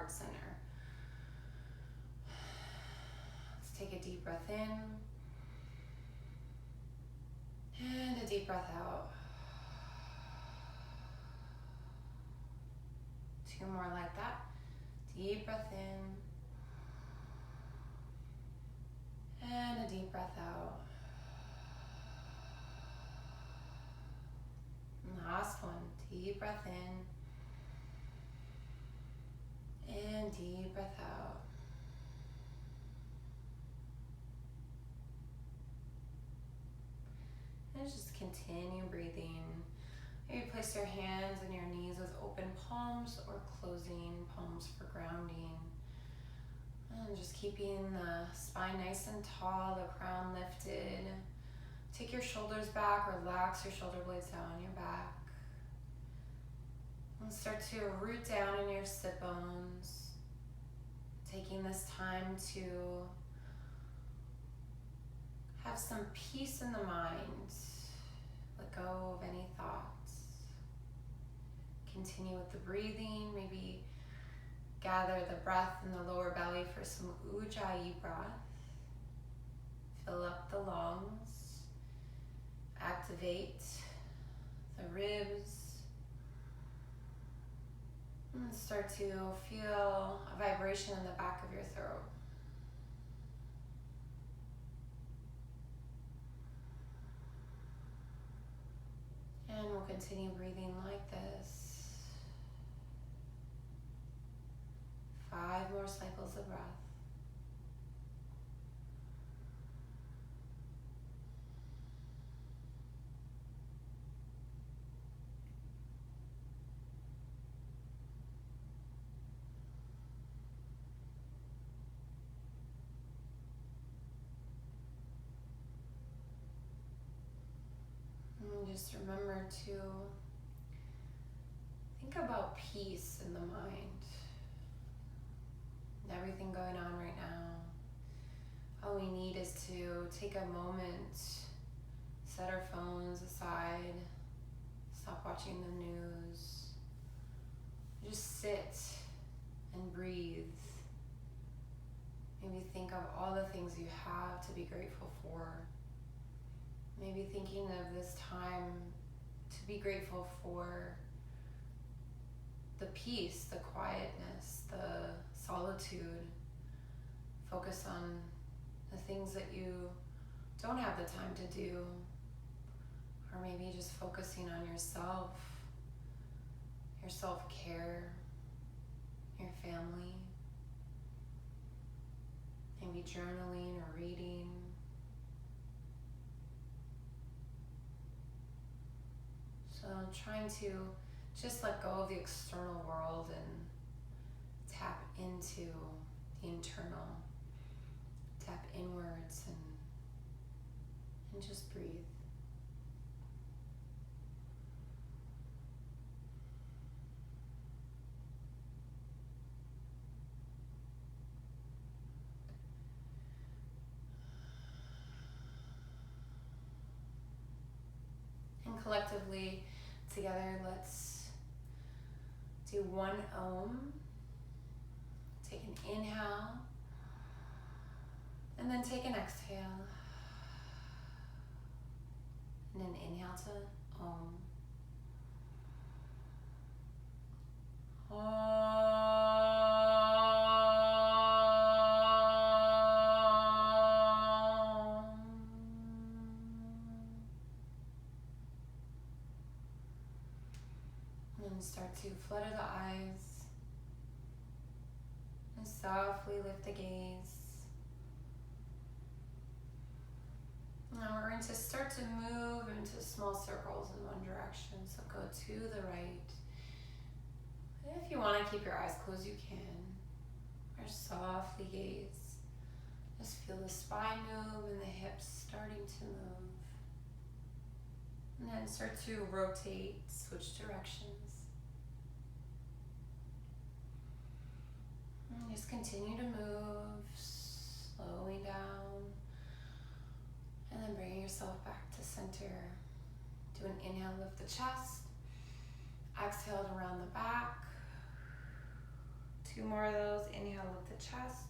heart center. Let's take a deep breath in and a deep breath out. 2 more like that. Deep breath in and a deep breath out. And last one, deep breath in and deep breath out. And just continue breathing. Maybe place your hands on your knees with open palms or closing palms for grounding. And just keeping the spine nice and tall, the crown lifted. Take your shoulders back, relax your shoulder blades down on your back. And start to root down in your sit bones. Taking this time to have some peace in the mind. Let go of any thoughts. Continue with the breathing. Maybe gather the breath in the lower belly for some ujjayi breath. Fill up the lungs. Activate the ribs. And start to feel a vibration in the back of your throat. And we'll continue breathing like this. 5 more cycles of breath. And just remember to think about peace in the mind. Everything going on right now. All we need is to take a moment, set our phones aside, stop watching the news, just sit and breathe. Maybe think of all the things you have to be grateful for. Maybe thinking of this time to be grateful for the peace, the quietness, the solitude. Focus on the things that you don't have the time to do, or maybe just focusing on yourself, your self-care, your family, maybe journaling or reading. So trying to just let go of the external world and tap into the internal, tap inwards and just breathe. And collectively together, let's do 1 Om. Take an inhale, and then take an exhale. And then inhale to Om. And start to flutter the eyes and softly lift the gaze. Now we're going to start to move into small circles in one direction. So go to the right. If you want to keep your eyes closed, you can. Or softly gaze. Just feel the spine move and the hips starting to move. And then start to rotate, switch directions. And just continue to move, slowing down. And then bringing yourself back to center. Do an inhale, lift the chest. Exhale to round the back. 2 more of those. Inhale, lift the chest.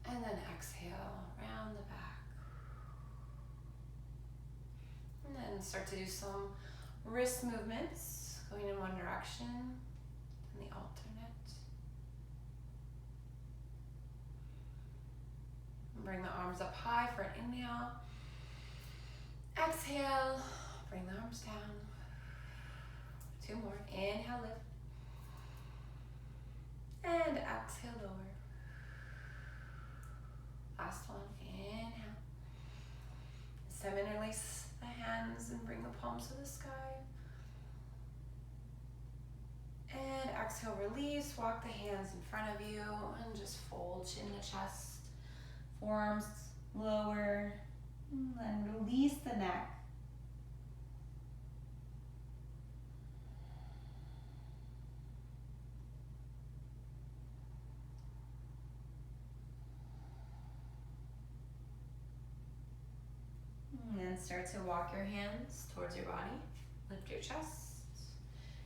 And then exhale, round the back. And then start to do some wrist movements, going in one direction and the alternate. And bring the arms up high for an inhale. Exhale, bring the arms down. 2 more. Inhale, lift. And exhale, lower. Last one. Inhale. This time interlace the hands and bring the palms to the sky. And exhale, release. Walk the hands in front of you and just fold chin to chest. Forearms lower. And then release the neck. And then start to walk your hands towards your body. Lift your chest.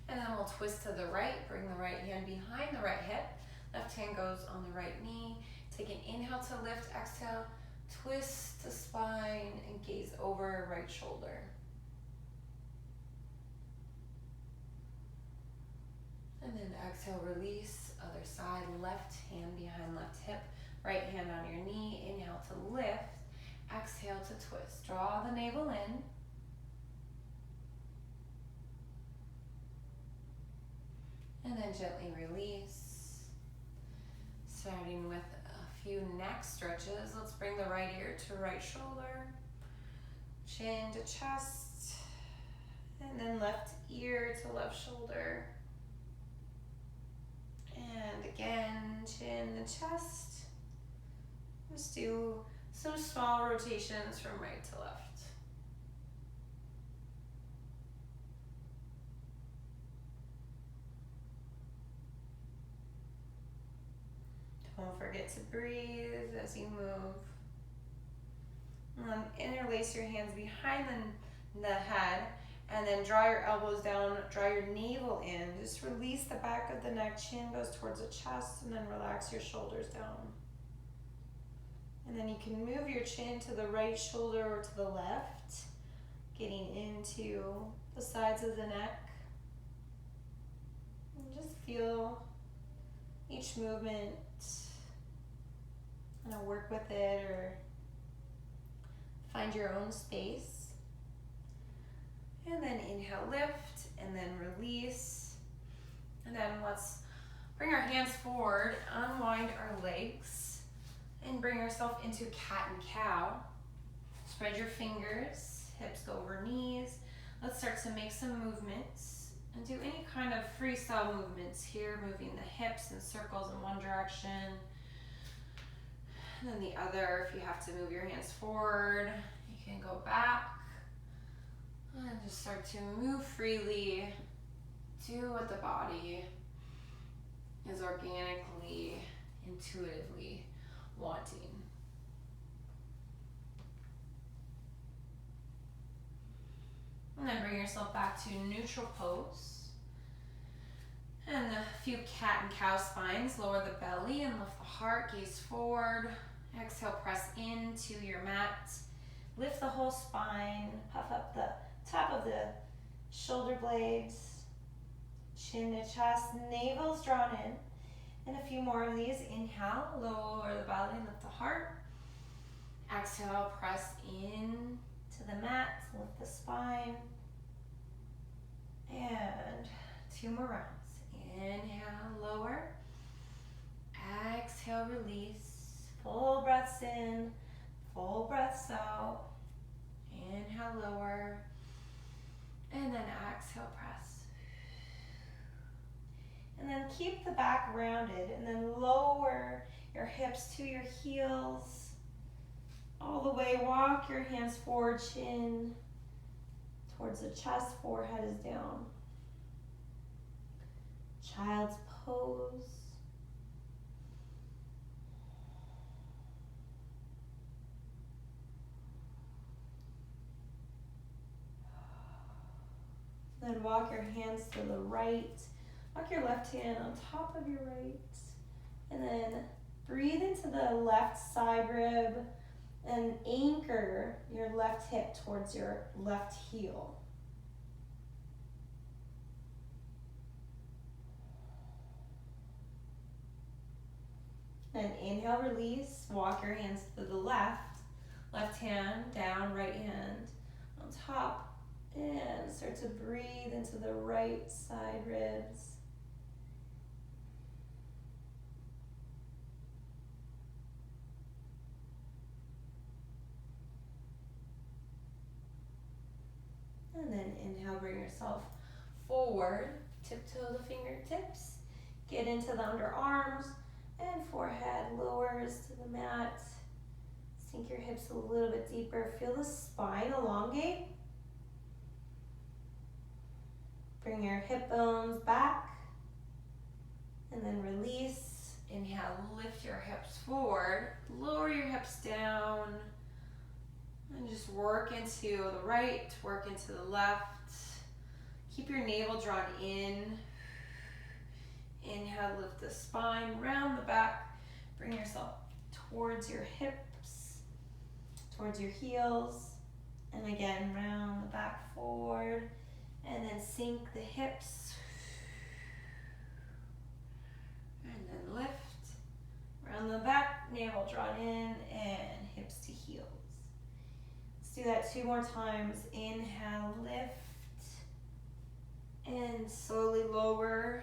And then we'll twist to the right. Bring the right hand behind the right hip. Left hand goes on the right knee. Take an inhale to lift. Exhale. Twist to spine and gaze over right shoulder. And then exhale, release. Other side. Left hand behind left hip. Right hand on your knee. Inhale to lift. Exhale to twist. Draw the navel in. And then gently release. Starting with a few neck stretches. Let's bring the right ear to right shoulder. Chin to chest. And then left ear to left shoulder. And again, chin to chest. Just do some small rotations from right to left. Don't forget to breathe as you move. And then interlace your hands behind the head and then draw your elbows down, draw your navel in. Just release the back of the neck, chin goes towards the chest, and then relax your shoulders down. And then you can move your chin to the right shoulder or to the left, getting into the sides of the neck. And just feel each movement, work with it or find your own space. And then inhale, lift, and then release. And then let's bring our hands forward, unwind our legs, and bring ourselves into cat and cow. Spread your fingers, hips go over knees. Let's start to make some movements and do any kind of freestyle movements here, moving the hips in circles in one direction. And then the other, if you have to move your hands forward, you can go back. And just start to move freely. Do what the body is organically, intuitively wanting. And then bring yourself back to neutral pose. And a few cat and cow spines. Lower the belly and lift the heart. Gaze forward. Exhale, press into your mat. Lift the whole spine. Puff up the top of the shoulder blades. Chin to chest. Navel's drawn in. And a few more of these. Inhale, lower the belly, lift the heart. Exhale, press in to the mat. Lift the spine. And 2 more rounds. Inhale, lower. Exhale, release. Full breaths in, full breaths out. Inhale, lower. And then exhale, press. And then keep the back rounded and then lower your hips to your heels. All the way, walk your hands forward, chin towards the chest, forehead is down. Child's pose. Then walk your hands to the right Walk your left hand on top of your right. And then breathe into the left side rib and anchor your left hip towards your left heel. Then inhale, release, walk your hands to the left. Left hand down, right hand on top. And start to breathe into the right side ribs. And then inhale, bring yourself forward. Tiptoe the fingertips. Get into the underarms and forehead lowers to the mat. Sink your hips a little bit deeper. Feel the spine elongate. Bring your hip bones back. And then release. Inhale, lift your hips forward. Lower your hips down. And just work into the right, work into the left. Keep your navel drawn in. Inhale, lift the spine, round the back. Bring yourself towards your hips, towards your heels. And again, round the back forward. And then sink the hips. And then lift. Round the back, navel drawn in, and hips to heels. Let's do that 2 more times. Inhale, lift. And slowly lower.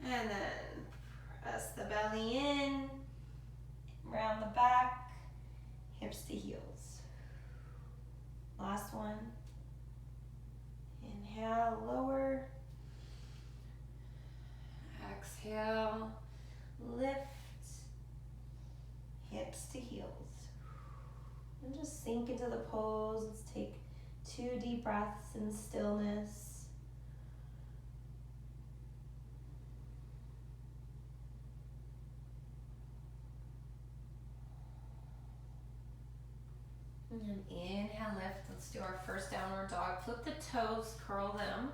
And then press the belly in, round the back, hips to heels. Last one. Inhale, lower. Exhale, lift, hips to heels. And just sink into the pose. Let's take 2 deep breaths in stillness. And inhale, lift. Let's do our first downward dog. Flip the toes, curl them.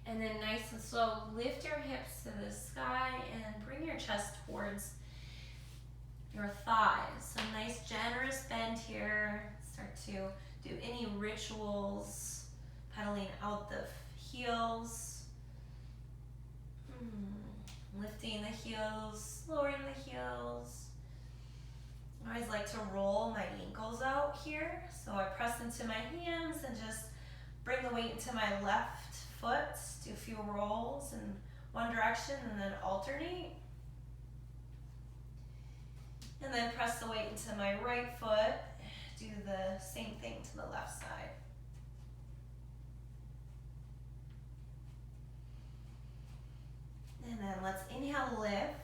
And then nice and slow, lift your hips to the sky and bring your chest towards your thighs. So nice generous bend here. Start to do any rituals, pedaling out the heels. Lifting the heels, lowering the heels. I always like to roll my ankles out here. So I press into my hands and just bring the weight into my left foot. Do a few rolls in one direction and then alternate. And then press the weight into my right foot. Do the same thing to the left side. And then let's inhale, lift.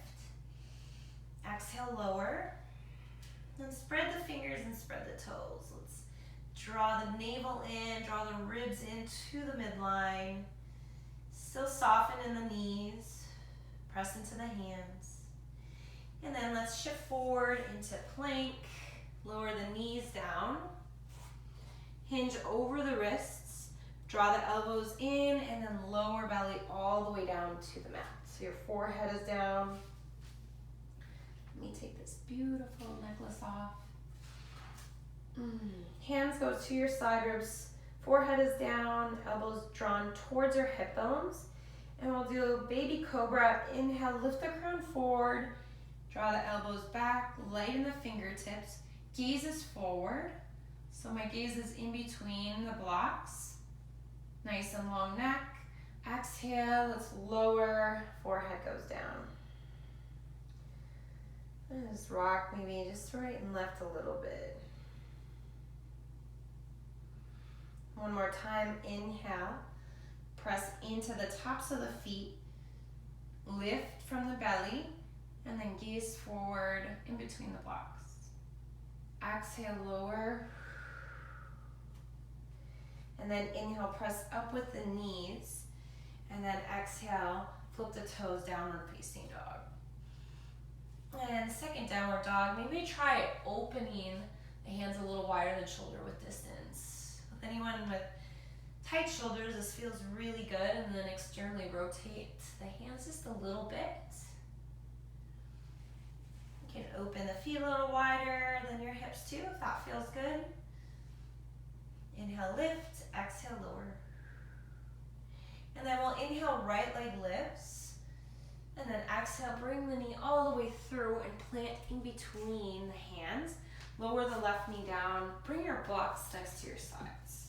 Exhale, lower. And spread the fingers and spread the toes. Let's draw the navel in, draw the ribs into the midline. Still soften in the knees. Press into the hands. And then let's shift forward into plank. Lower the knees down. Hinge over the wrists. Draw the elbows in and then lower belly all the way down to the mat. So your forehead is down. Let me take this beautiful necklace off. Hands go to your side ribs. Forehead is down, elbows drawn towards your hip bones. And we'll do baby cobra. Inhale, lift the crown forward. Draw the elbows back, lighten the fingertips. Gaze is forward. So my gaze is in between the blocks. Nice and long neck. Exhale, let's lower, forehead goes down. And just rock maybe just right and left a little bit. One more time, inhale. Press into the tops of the feet. Lift from the belly and then gaze forward in between the blocks. Exhale, lower. And then inhale, press up with the knees. And then exhale, flip the toes, downward facing dog. And second downward dog, maybe try opening the hands a little wider than shoulder width distance. With anyone with Tight shoulders, this feels really good, and then externally rotate the hands just a little bit. You can open the feet a little wider than your hips too, if that feels good. Inhale, lift, exhale, lower. And then we'll inhale, right leg lifts. And then exhale, bring the knee all the way through and plant in between the hands. Lower the left knee down, bring your blocks next to your sides.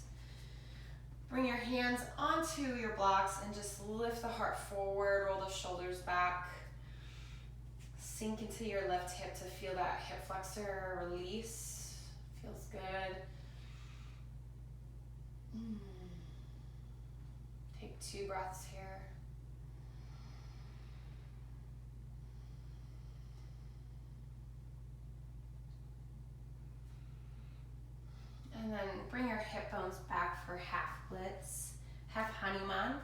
Bring your hands onto your blocks and just lift the heart forward, roll the shoulders back. Sink into your left hip to feel that hip flexor release. Feels good. Take 2 breaths here. And then bring your hip bones back for half splits, half Hanuman.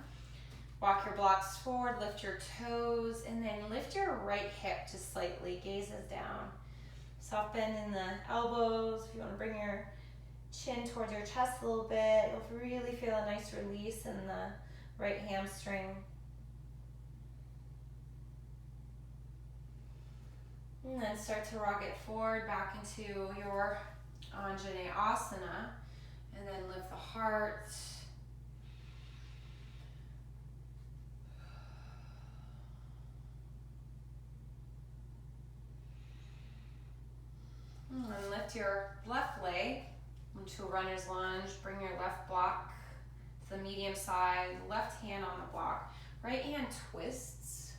Walk your blocks forward, lift your toes, and then lift your right hip just slightly, gazes down. Soft bend in the elbows. If you want to bring your chin towards your chest a little bit, you'll really feel a nice release in the right hamstring. And then start to rock it forward back into your Anjane Asana, and then lift the heart. And then lift your left leg into a runner's lunge. Bring your left block to the medium side, left hand on the block. Right hand twists.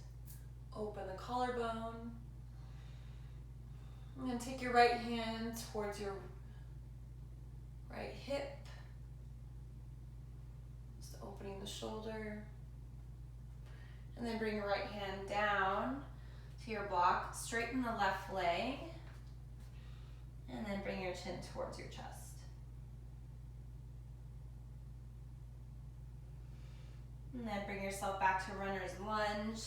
Open the collarbone. And then take your right hand towards your right hip. Just opening the shoulder. And then bring your right hand down to your block. Straighten the left leg. And then bring your chin towards your chest. And then bring yourself back to runner's lunge.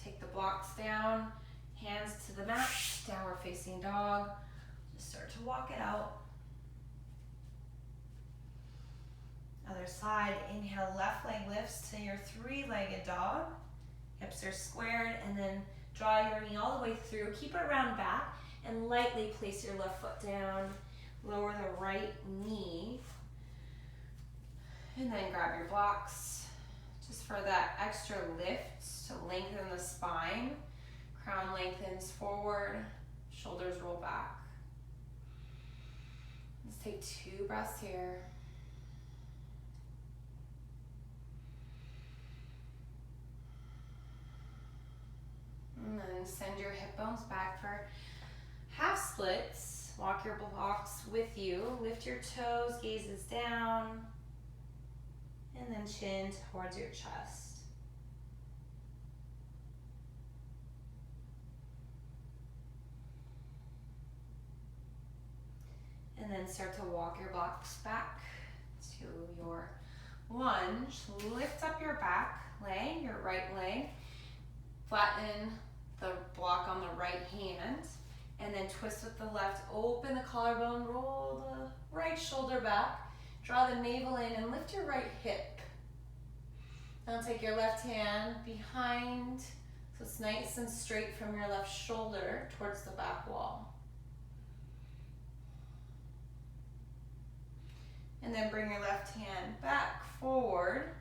Take the blocks down, hands to the mat, downward facing dog. Just start to walk it out. Other side, inhale, left leg lifts to your 3-legged dog. Hips are squared, and then draw your knee all the way through. Keep it round back. And lightly place your left foot down, lower the right knee, and then grab your blocks just for that extra lift to lengthen the spine. Crown lengthens forward, shoulders roll back. Let's take 2 breaths here. And then send your hip bones back for half splits. Walk your blocks with you. Lift your toes, gazes down, and then chin towards your chest. And then start to walk your blocks back to your lunge. Lift up your back leg, your right leg. Flatten the block on the right hand. And then twist with the left, open the collarbone, roll the right shoulder back, draw the navel in and lift your right hip. Now take your left hand behind, so it's nice and straight from your left shoulder towards the back wall. And then bring your left hand back forward,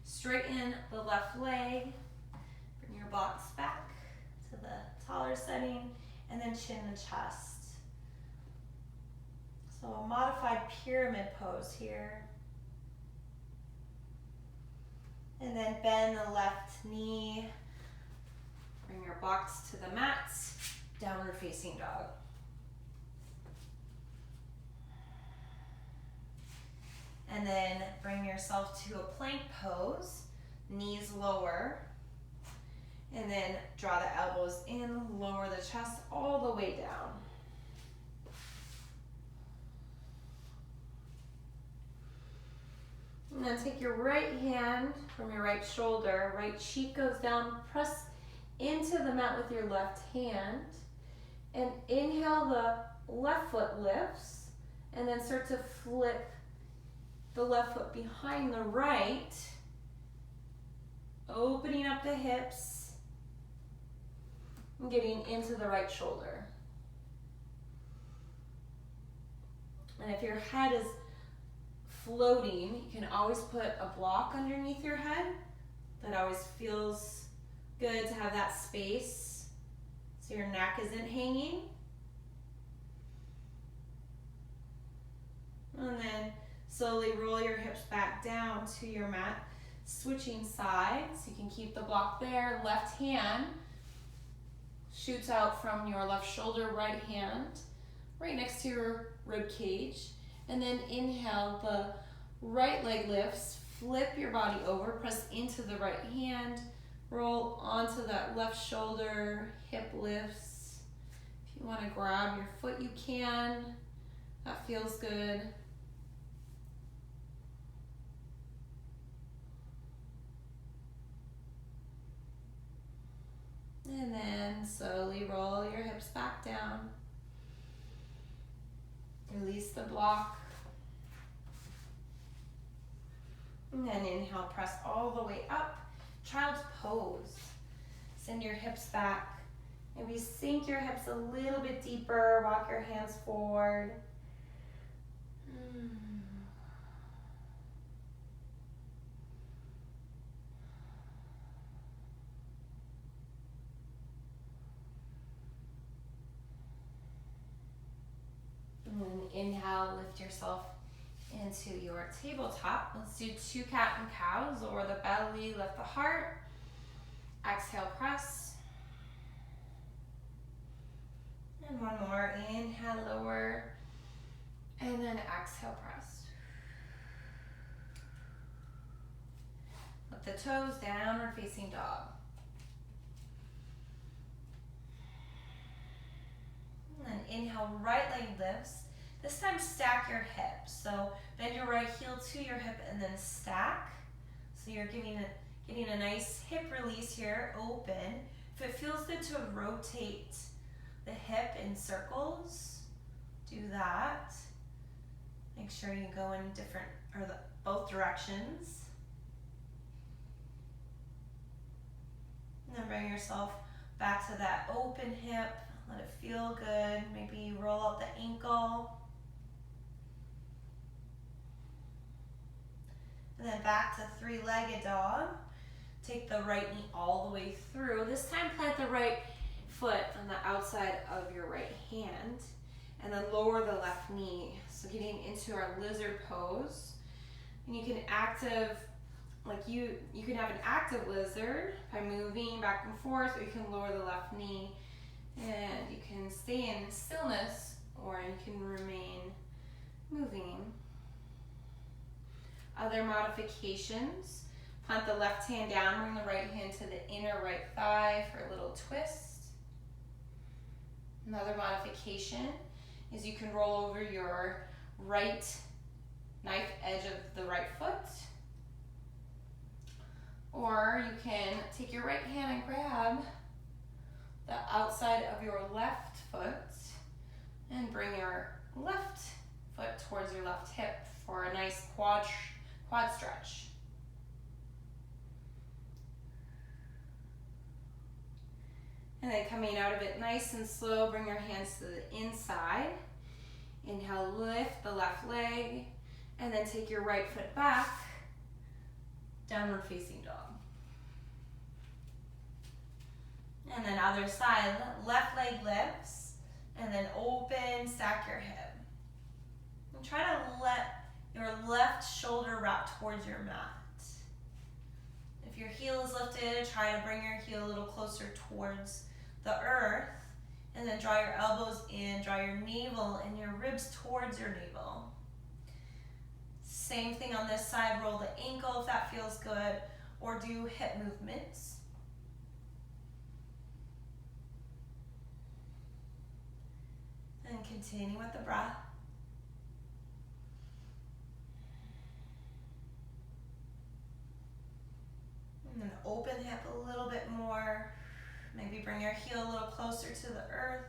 straighten the left leg, bring your blocks back to the taller setting, and then chin and chest. So a modified pyramid pose here. And then bend the left knee. Bring your blocks to the mat. Downward facing dog. And then bring yourself to a plank pose. Knees lower. And then draw the elbows in, lower the chest all the way down. And then take your right hand from your right shoulder, right cheek goes down, press into the mat with your left hand. And inhale, the left foot lifts, and then start to flip the left foot behind the right, opening up the hips and getting into the right shoulder. And if your head is floating, you can always put a block underneath your head. That always feels good to have that space so your neck isn't hanging. And then slowly roll your hips back down to your mat, switching sides. You can keep the block there. Left hand shoots out from your left shoulder, right hand, right next to your rib cage. And then inhale, the right leg lifts, flip your body over, press into the right hand, roll onto that left shoulder, hip lifts. If you want to grab your foot, you can. That feels good. And then slowly roll your hips back down. Release the block. And then inhale, press all the way up. Child's pose. Send your hips back. Maybe sink your hips a little bit deeper. Walk your hands forward. And then inhale, lift yourself into your tabletop. Let's do 2 cat and cows. Lower the belly, lift the heart. Exhale, press. And one more. Inhale, lower. And then exhale, press. Lift the toes, downward facing dog. And then inhale, right leg lifts. This time stack your hips. So bend your right heel to your hip and then stack. So you're getting a nice hip release here, open. If it feels good to rotate the hip in circles, do that. Make sure you go in both directions. And then bring yourself back to that open hip. Let it feel good. Maybe roll out the ankle. And then back to 3-legged dog. Take the right knee all the way through. This time plant the right foot on the outside of your right hand. And then lower the left knee. So getting into our lizard pose. And you can you can have an active lizard by moving back and forth, or you can lower the left knee. And you can stay in stillness, or you can remain moving. Other modifications. Plant the left hand down, bring the right hand to the inner right thigh for a little twist. Another modification is you can roll over your right knife edge of the right foot. Or you can take your right hand and grab the outside of your left foot and bring your left foot towards your left hip for a nice quad stretch. And then coming out of it nice and slow, bring your hands to the inside. Inhale, lift the left leg, and then take your right foot back, downward facing dog. And then other side, left leg lifts, and then open, stack your hip. And try to let your left shoulder wrap towards your mat. If your heel is lifted, try to bring your heel a little closer towards the earth, and then draw your elbows in, draw your navel and your ribs towards your navel. Same thing on this side, roll the ankle if that feels good, or do hip movements. And continue with the breath. And then open hip a little bit more. Maybe bring your heel a little closer to the earth.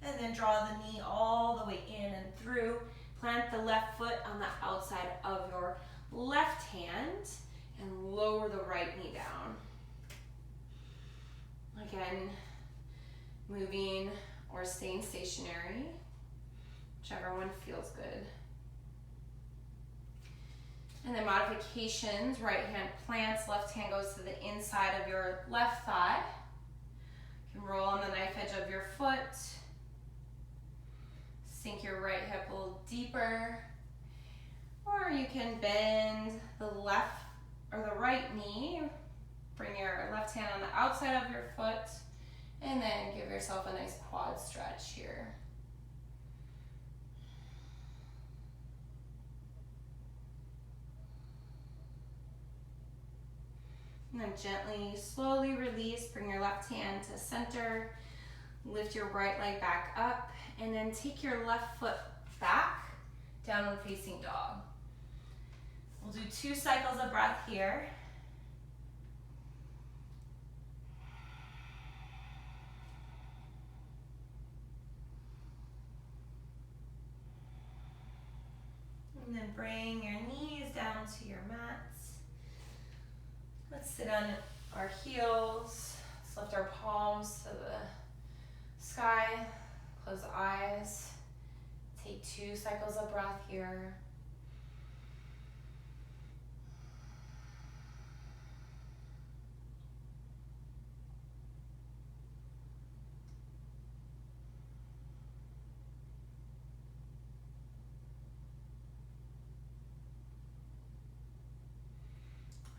And then draw the knee all the way in and through. Plant the left foot on the outside of your left hand and lower the right knee down. Again, moving or staying stationary, whichever one feels good. And then modifications, right hand plants, left hand goes to the inside of your left thigh. You can roll on the knife edge of your foot. Sink your right hip a little deeper. Or you can bend the left or the right knee. Bring your left hand on the outside of your foot. And then give yourself a nice quad stretch here. And then gently, slowly release. Bring your left hand to center. Lift your right leg back up. And then take your left foot back, downward facing dog. We'll do 2 cycles of breath here. And then bring your knees down to your mats. Let's sit on our heels. Let's lift our palms to the sky. Close the eyes. Take 2 cycles of breath here.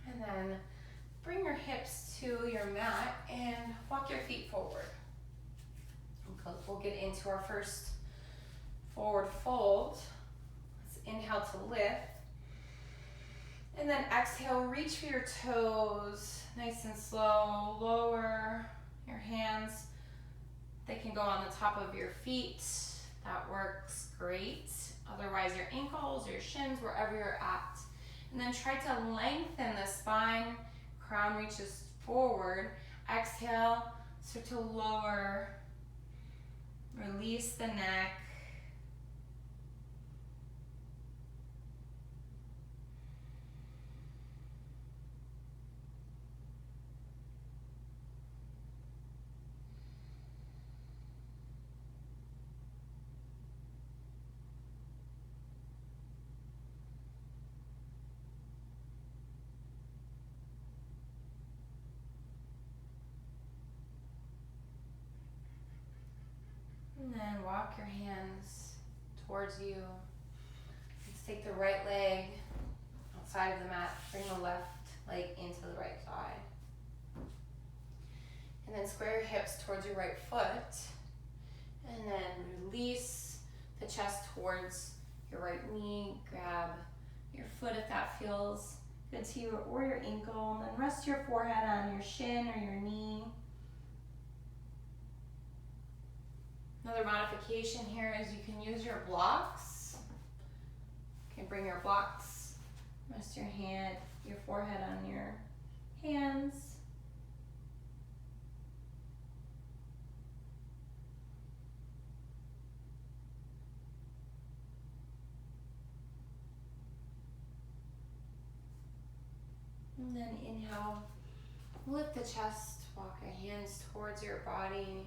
And then bring your hips to your mat and walk your feet forward. We'll get into our first forward fold. Let's inhale to lift. And then exhale, reach for your toes, nice and slow. Lower your hands. They can go on the top of your feet. That works great. Otherwise, your ankles or your shins, wherever you're at. And then try to lengthen the spine. Crown reaches forward. Exhale, start to lower. Release the neck. And then walk your hands towards you. Let's take the right leg outside of the mat. Bring the left leg into the right thigh. And then square your hips towards your right foot. And then release the chest towards your right knee. Grab your foot if that feels good to you, or your ankle. And then rest your forehead on your shin or your knee. Another modification here is you can use your blocks. You can bring your blocks, rest your forehead on your hands. And then inhale, lift the chest, walk your hands towards your body.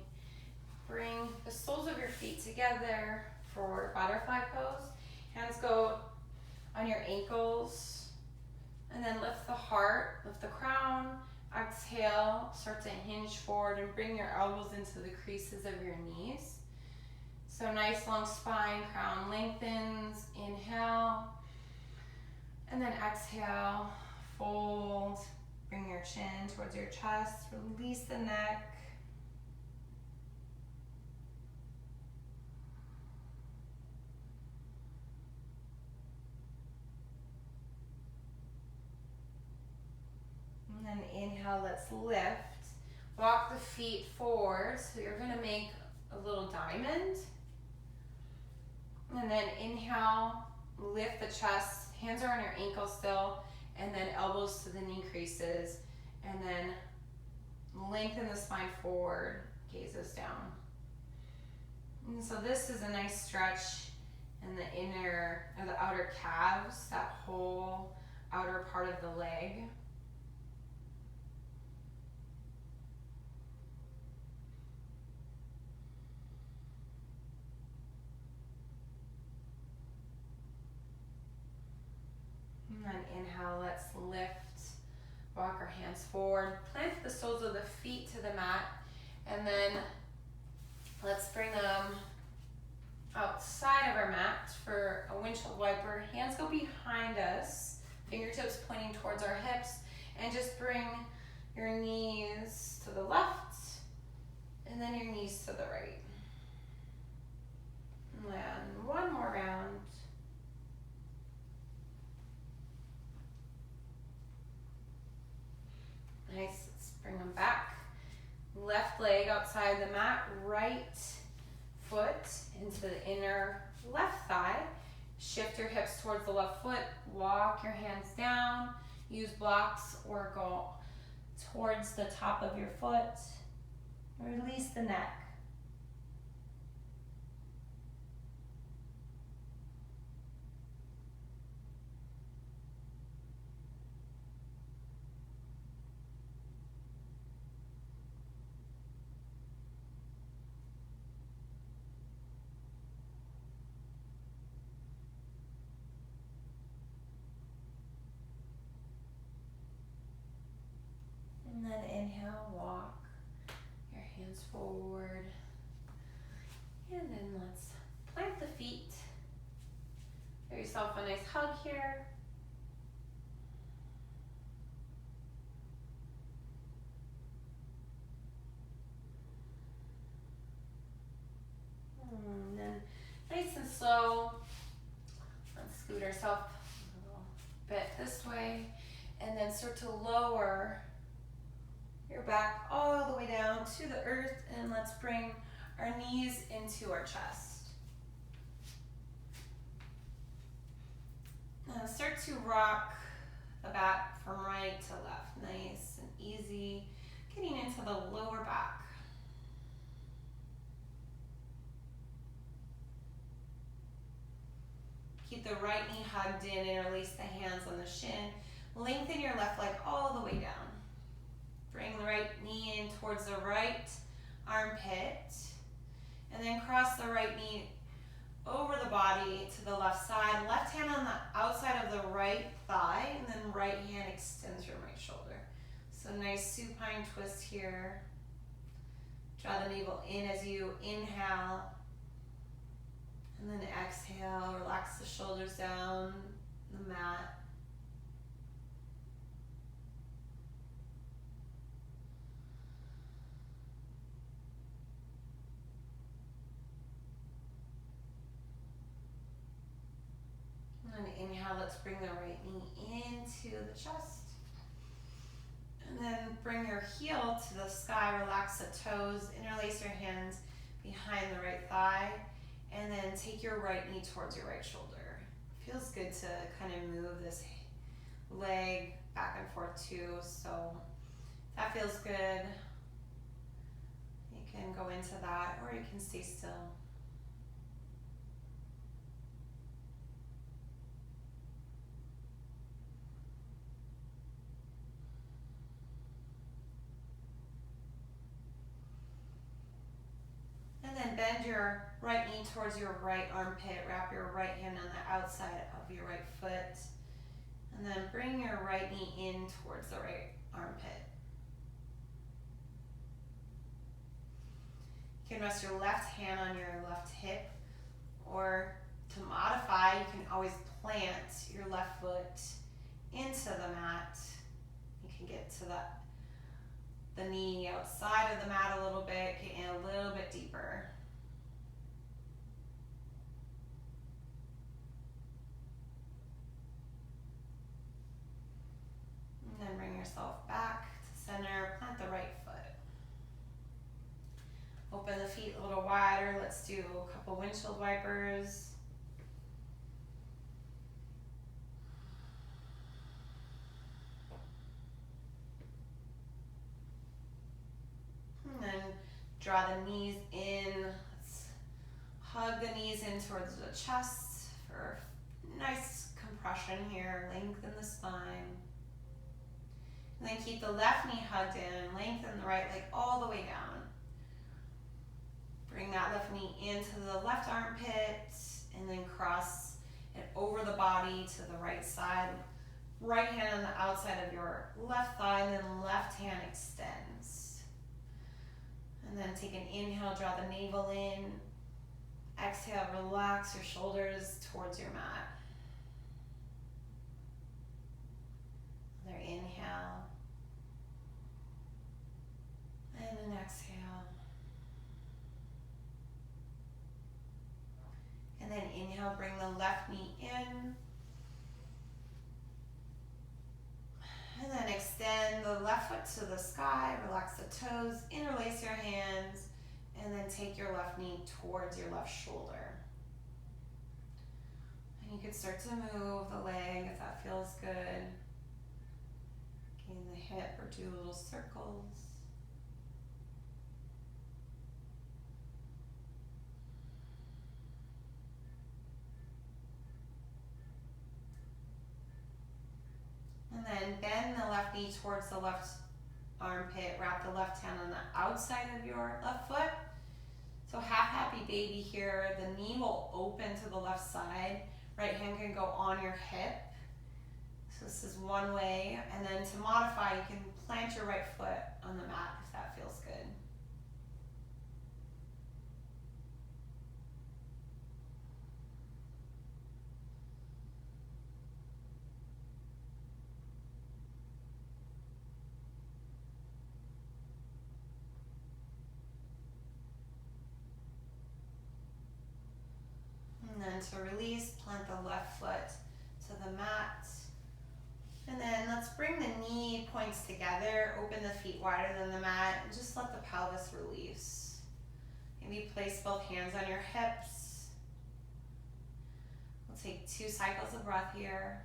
Bring the soles of your feet together for butterfly pose. Hands go on your ankles. And then lift the heart, lift the crown. Exhale, start to hinge forward and bring your elbows into the creases of your knees. So nice long spine, crown lengthens. Inhale. And then exhale, fold. Bring your chin towards your chest. Release the neck. And then inhale, let's lift. Walk the feet forward. So you're gonna make a little diamond. And then inhale, lift the chest. Hands are on your ankles still. And then elbows to the knee creases. And then lengthen the spine forward, gazes down. And so this is a nice stretch and the inner or the outer calves, that whole outer part of the leg. And then inhale, let's lift, walk our hands forward, plant the soles of the feet to the mat, and then let's bring them outside of our mat for a windshield wiper. Hands go behind us, fingertips pointing towards our hips, and just bring your knees to the left, and then your knees to the right. And one more round. Nice, let's bring them back. Left leg outside the mat, right foot into the inner left thigh. Shift your hips towards the left foot, walk your hands down, use blocks or go towards the top of your foot. Release the neck. And then inhale, walk your hands forward. And then let's plant the feet. Give yourself a nice hug here. And then nice and slow, let's scoot ourselves a little bit this way. And then start to lower your back all the way down to the earth, and let's bring our knees into our chest. Now start to rock the back from right to left. Nice and easy, getting into the lower back. Keep the right knee hugged in and release the hands on the shin. Lengthen your left leg all the way down. Bring the right knee in towards the right armpit, and then cross the right knee over the body to the left side. Left hand on the outside of the right thigh, and then right hand extends your right shoulder. So nice supine twist here. Draw the navel in as you inhale, and then exhale, relax the shoulders down the mat. And inhale, let's bring the right knee into the chest. And then bring your heel to the sky, relax the toes, interlace your hands behind the right thigh, and then take your right knee towards your right shoulder. Feels good to kind of move this leg back and forth too, so if that feels good, you can go into that, or you can stay still. And then bend your right knee towards your right armpit. Wrap your right hand on the outside of your right foot. And then bring your right knee in towards the right armpit. You can rest your left hand on your left hip, or to modify, you can always plant your left foot into the mat. You can get to the knee outside of the mat a little bit, get in a little bit deeper. And then bring yourself back to center, plant the right foot. Open the feet a little wider. Let's do a couple windshield wipers. And then draw the knees in. Let's hug the knees in towards the chest. earth. Nice compression here, lengthen the spine. And then keep the left knee hugged in, lengthen the right leg all the way down. Bring that left knee into the left armpit and then cross it over the body to the right side. Right hand on the outside of your left thigh, and then left hand extends. And then take an inhale, draw the navel in. Exhale, relax your shoulders towards your mat. Another inhale. And an exhale. And then inhale, bring the left knee in. And then extend the left foot to the sky, relax the toes, interlace your hands, and then take your left knee towards your left shoulder. And you can start to move the leg if that feels good. Gain the hip or do little circles. And then bend the left knee towards the left armpit. Wrap the left hand on the outside of your left foot. So half happy baby here. The knee will open to the left side. Right hand can go on your hip. So this is one way. And then to modify, you can plant your right foot on the mat if that feels good. And then to release, plant the left foot to the mat. And then let's bring the knee points together, open the feet wider than the mat, and just let the pelvis release. Maybe place both hands on your hips. We'll take 2 cycles of breath here.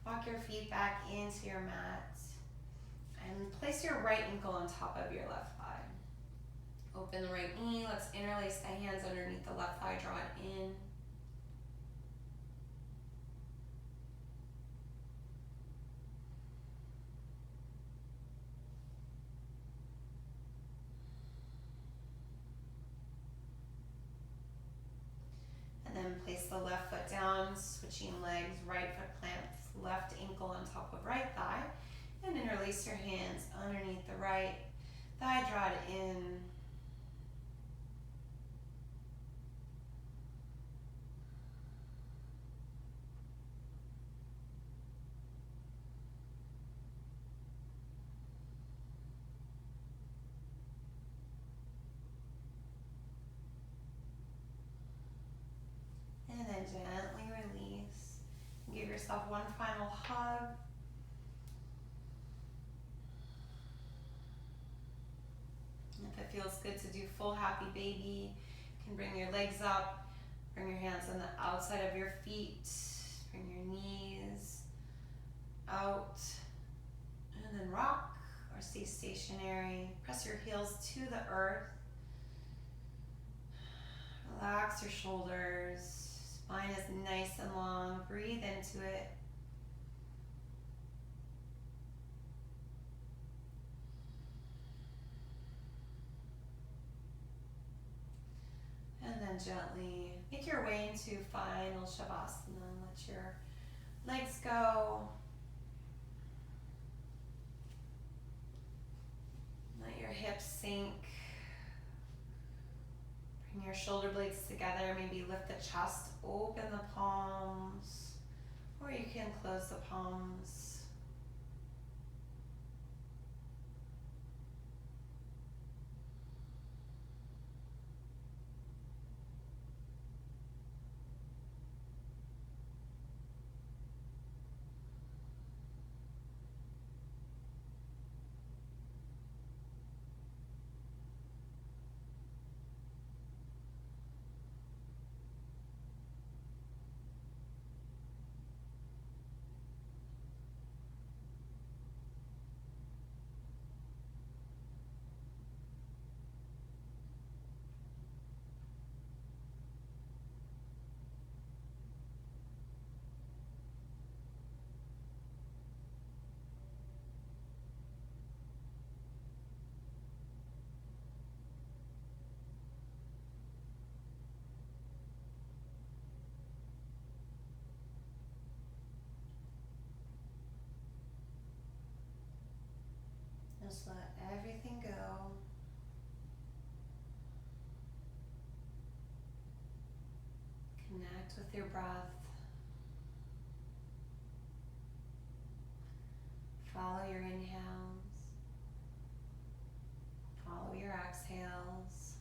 Walk your feet back into your mat and place your right ankle on top of your left thigh. Open the right knee. Let's interlace the hands underneath the left thigh. Draw it in. And then place the left foot down, switching legs, right foot plants left ankle on top of right thigh, and interlace your hands underneath the right thigh, draw it in. And then gently release. Give yourself one final hug. And if it feels good to do full happy baby, you can bring your legs up, bring your hands on the outside of your feet, bring your knees out, and then rock or stay stationary. Press your heels to the earth. Relax your shoulders. Spine is nice and long. Breathe into it. And then gently make your way into final Shavasana. Let your legs go. Let your hips sink. Bring your shoulder blades together. Maybe lift the chest, open the palms, or you can close the palms. Just let everything go. Connect with your breath. Follow your inhales. Follow your exhales.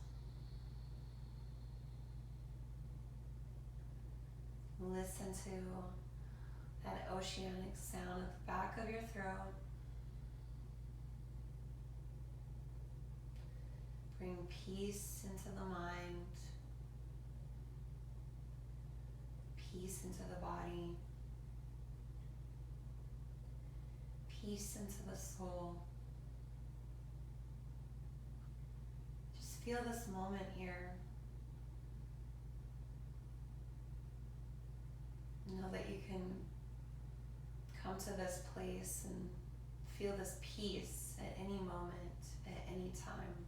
Listen to that oceanic sound at the back of your throat. Bring peace into the mind, peace into the body, peace into the soul. Just feel this moment here. Know that you can come to this place and feel this peace at any moment, at any time.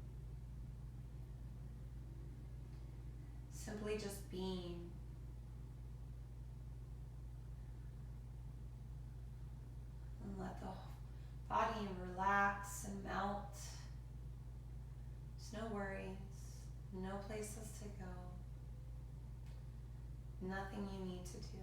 Simply just being. And let the body relax and melt. There's no worries, no places to go, nothing you need to do.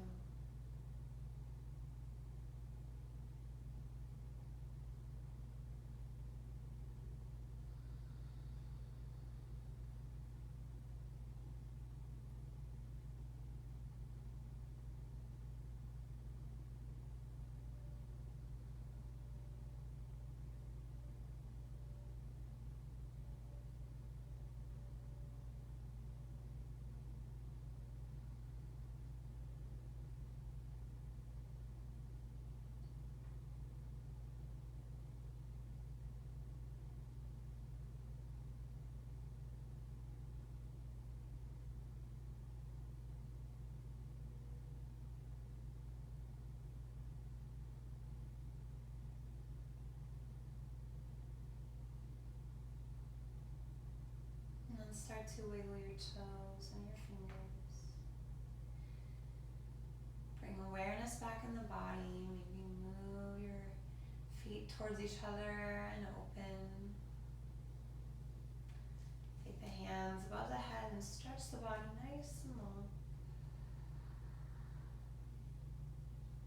And start to wiggle your toes and your fingers. Bring awareness back in the body. Maybe move your feet towards each other and open. Take the hands above the head and stretch the body nice and long.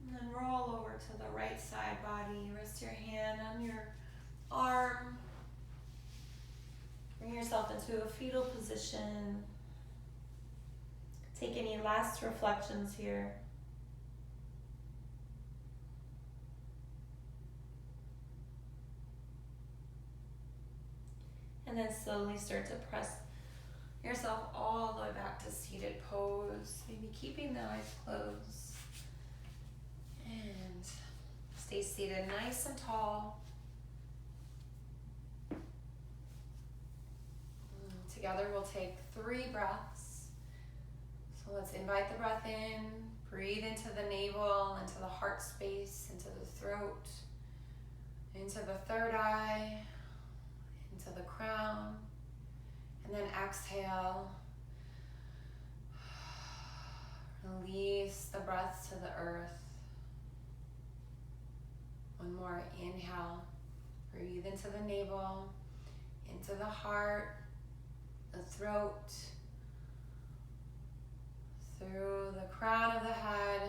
And then roll over to the right side body. Rest your hand on your arm. Bring yourself into a fetal position. Take any last reflections here. And then slowly start to press yourself all the way back to seated pose. Maybe keeping the eyes closed. And stay seated nice and tall. Together we'll take 3 breaths. So let's invite the breath in, breathe into the navel, into the heart space, into the throat, into the third eye, into the crown, and then exhale. Release the breath to the earth. One more inhale, breathe into the navel, into the heart, the throat, through the crown of the head,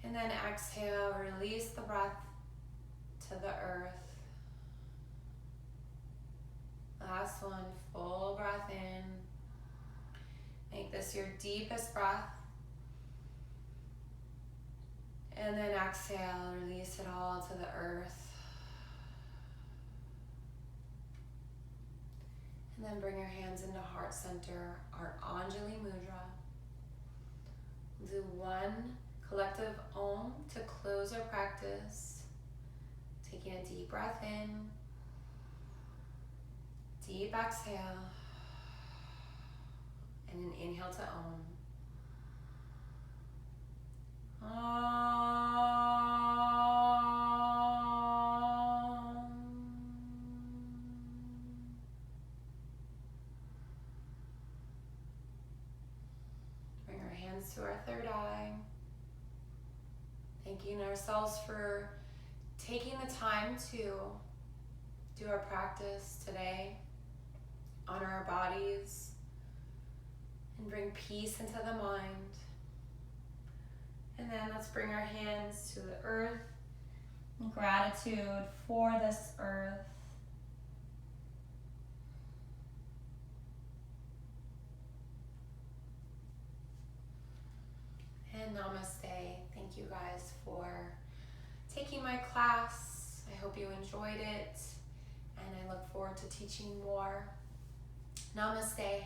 and then exhale, release the breath to the earth. Last one, full breath in. Make this your deepest breath. And then exhale, release it all to the earth. And then bring your hands into heart center, our Anjali Mudra. We'll do 1 collective Om to close our practice. Taking a deep breath in, deep exhale, and an inhale to Om. Bring our hands to our third eye. Thanking ourselves for taking the time to do our practice today, honor our bodies, and bring peace into the mind. And then let's bring our hands to the earth in gratitude for this earth. And namaste. Thank you guys for taking my class. I hope you enjoyed it, and I look forward to teaching more. Namaste.